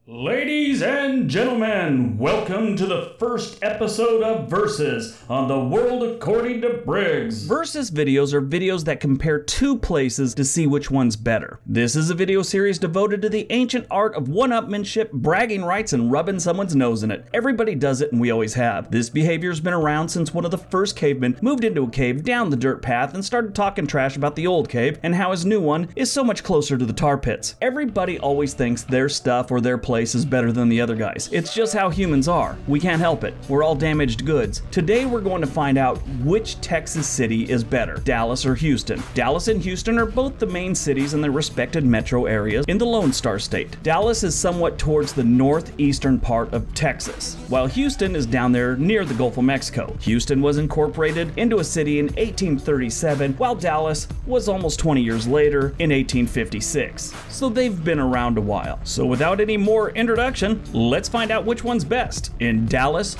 Ladies and gentlemen, welcome to the first episode of Versus on the World According to Briggs. Versus videos are videos that compare two places to see which one's better. This is a video series devoted to the ancient art of one-upmanship, bragging rights, and rubbing someone's nose in it. Everybody does it and we always have. This behavior's been around since one of the first cavemen moved into a cave down the dirt path and started talking trash about the old cave and how his new one is so much closer to the tar pits. Everybody always thinks their stuff or their place is better than the other guys. It's just how humans are. We can't help it. We're all damaged goods. Today we're going to find out which Texas city is better, Dallas or Houston. Dallas and Houston are both the main cities in their respected metro areas in the Lone Star State. Dallas is somewhat towards the northeastern part of Texas, while Houston is down there near the Gulf of Mexico. Houston was incorporated into a city in 1837, while Dallas was almost 20 years later in 1856. So they've been around a while. So without any more introduction, let's find out which one's best in Dallas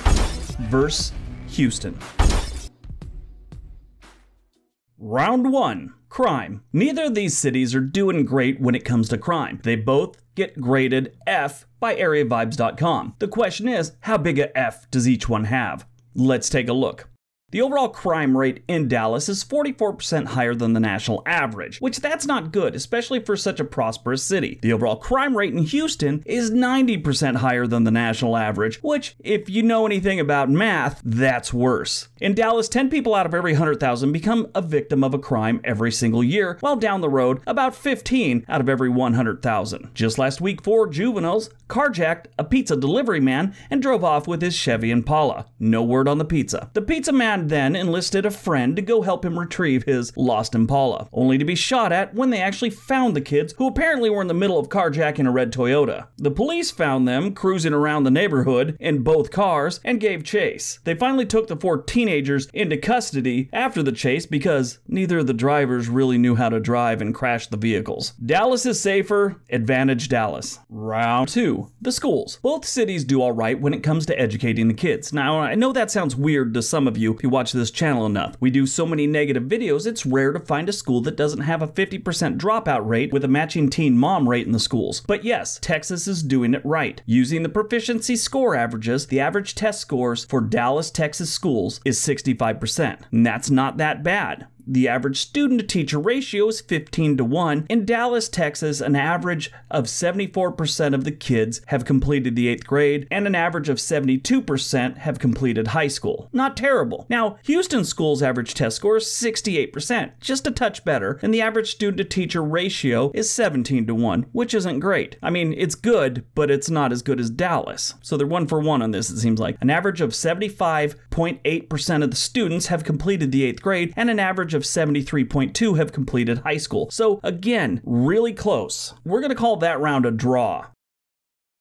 versus Houston. Round 1. Crime. Neither of these cities are doing great when it comes to crime. They both get graded F by AreaVibes.com. The question is, how big a F does each one have? Let's take a look. The overall crime rate in Dallas is 44% higher than the national average, which that's not good, especially for such a prosperous city. The overall crime rate in Houston is 90% higher than the national average, which, if you know anything about math, that's worse. In Dallas, 10 people out of every 100,000 become a victim of a crime every single year, while down the road, about 15 out of every 100,000. Just last week, 4 juveniles carjacked a pizza delivery man and drove off with his Chevy Impala. No word on the pizza. The pizza man then enlisted a friend to go help him retrieve his lost Impala, only to be shot at when they actually found the kids, who apparently were in the middle of carjacking a red Toyota. The police found them cruising around the neighborhood in both cars and gave chase. They finally took the 4 teenagers into custody after the chase because neither of the drivers really knew how to drive and crashed the vehicles. Dallas is safer. Advantage Dallas. Round 2. The schools. Both cities do alright when it comes to educating the kids. Now, I know that sounds weird to some of you if you watch this channel enough. We do so many negative videos, it's rare to find a school that doesn't have a 50% dropout rate with a matching teen mom rate in the schools. But yes, Texas is doing it right. Using the proficiency score averages, the average test scores for Dallas, Texas schools is 65%. And that's not that bad. The average student-to-teacher ratio is 15:1. In Dallas, Texas, an average of 74% of the kids have completed the 8th grade, and an average of 72% have completed high school. Not terrible. Now, Houston schools' average test score is 68%, just a touch better, and the average student-to-teacher ratio is 17:1, which isn't great. I mean, it's good, but it's not as good as Dallas. So they're 1 for 1 on this, it seems like. An average of 75.8% of the students have completed the 8th grade, and an average of 73.2 have completed high school. So again, really close. We're going to call that round a draw.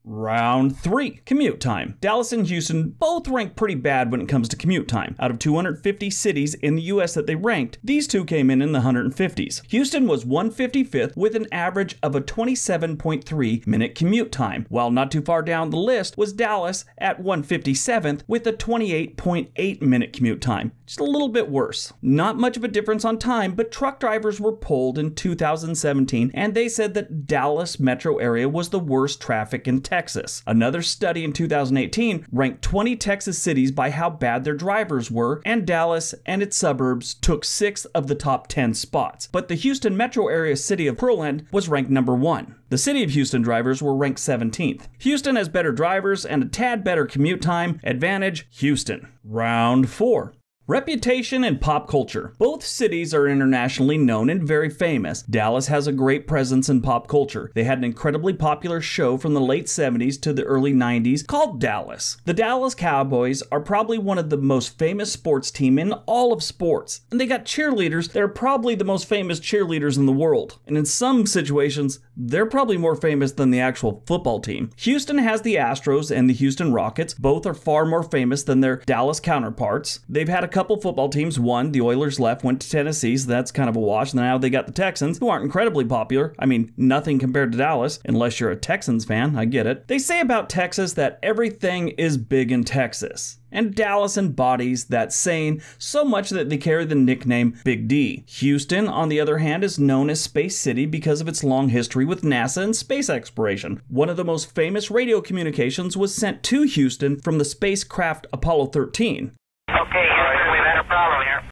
Round 3. Commute time. Dallas and Houston both rank pretty bad when it comes to commute time. Out of 250 cities in the US that they ranked, these two came in the 150s. Houston was 155th with an average of a 27.3 minute commute time, while not too far down the list was Dallas at 157th with a 28.8 minute commute time. Just a little bit worse. Not much of a difference on time, but truck drivers were polled in 2017 and they said that Dallas metro area was the worst traffic in Texas. Another study in 2018 ranked 20 Texas cities by how bad their drivers were, and Dallas and its suburbs took 6 of the top 10 spots. But the Houston metro area city of Pearland was ranked number 1. The city of Houston drivers were ranked 17th. Houston has better drivers and a tad better commute time. Advantage Houston. Round 4. Reputation and pop culture. Both cities are internationally known and very famous. Dallas has a great presence in pop culture. They had an incredibly popular show from the late 70s to the early 90s called Dallas. The Dallas Cowboys are probably one of the most famous sports team in all of sports. And they got cheerleaders that are probably the most famous cheerleaders in the world. And in some situations, they're probably more famous than the actual football team. Houston has the Astros and the Houston Rockets. Both are far more famous than their Dallas counterparts. They've had a couple football teams won. The Oilers left, went to Tennessee, so that's kind of a wash. And now they got the Texans, who aren't incredibly popular. I mean, nothing compared to Dallas, unless you're a Texans fan. I get it. They say about Texas that everything is big in Texas. and Dallas embodies that saying so much that they carry the nickname Big D. Houston, on the other hand, is known as Space City because of its long history with NASA and space exploration. One of the most famous radio communications was sent to Houston from the spacecraft Apollo 13. Okay, Houston, we've had a problem here.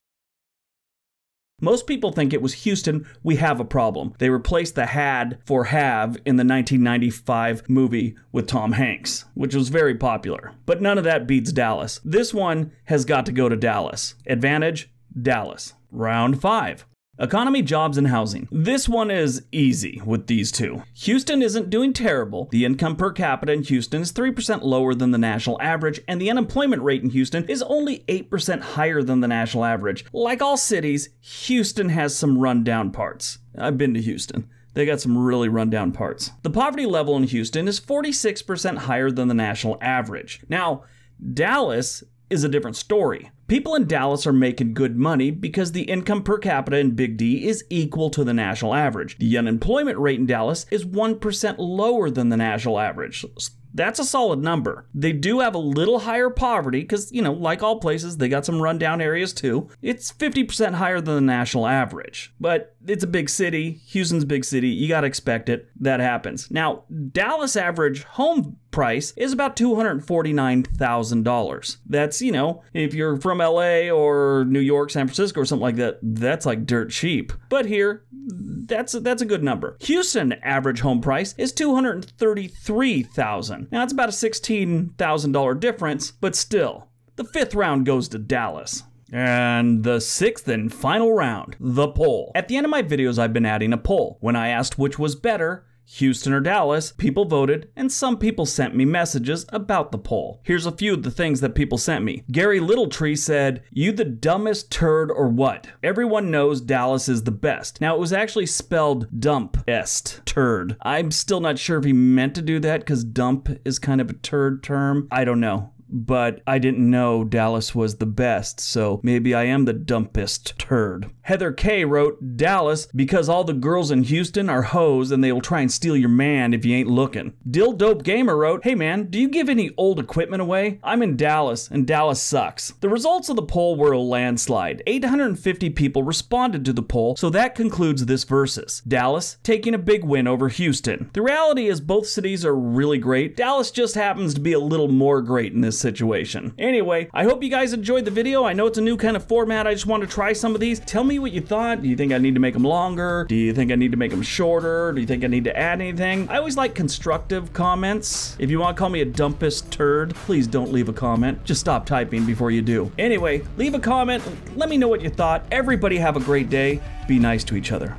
Most people think it was Houston, we have a problem. They replaced the had for have in the 1995 movie with Tom Hanks, which was very popular. But none of that beats Dallas. This one has got to go to Dallas. Advantage, Dallas. Round 5. Economy, jobs, and housing. This one is easy with these two. Houston isn't doing terrible. The income per capita in Houston is 3% lower than the national average, and the unemployment rate in Houston is only 8% higher than the national average. Like all cities, Houston has some rundown parts. I've been to Houston. They got some really rundown parts. The poverty level in Houston is 46% higher than the national average. Now, Dallas is a different story. People in Dallas are making good money because the income per capita in Big D is equal to the national average. The unemployment rate in Dallas is 1% lower than the national average. That's a solid number. They do have a little higher poverty because, like all places, they got some rundown areas too. It's 50% higher than the national average. But it's a big city. Houston's a big city. You got to expect it. That happens. Now, Dallas average home price is about $249,000. That's, if you're from LA or New York, San Francisco or something like that, that's like dirt cheap. But here, that's a good number. Houston average home price is $233,000. Now, it's about a $16,000 difference, but still, the 5th round goes to Dallas. And the 6th and final round, the poll. At the end of my videos, I've been adding a poll. When I asked which was better, Houston or Dallas, people voted, and some people sent me messages about the poll. Here's a few of the things that people sent me. Gary Littletree said, "You the dumbest turd or what? Everyone knows Dallas is the best." Now, it was actually spelled dump-est, turd. I'm still not sure if he meant to do that because dump is kind of a turd term. I don't know. But I didn't know Dallas was the best, so maybe I am the dumpest turd. Heather K wrote, "Dallas, because all the girls in Houston are hoes and they will try and steal your man if you ain't looking." Dill Dope Gamer wrote, "Hey man, do you give any old equipment away? I'm in Dallas, and Dallas sucks." The results of the poll were a landslide. 850 people responded to the poll, so that concludes this versus. Dallas taking a big win over Houston. The reality is both cities are really great. Dallas just happens to be a little more great in this situation. Anyway, I hope you guys enjoyed the video. I know it's a new kind of format. I just want to try some of these. Tell me what you thought. Do you think I need to make them longer? Do you think I need to make them shorter? Do you think I need to add anything? I always like constructive comments. If you want to call me a dumpest turd, please don't leave a comment. Just stop typing before you do. Anyway, leave a comment. Let me know what you thought. Everybody have a great day. Be nice to each other.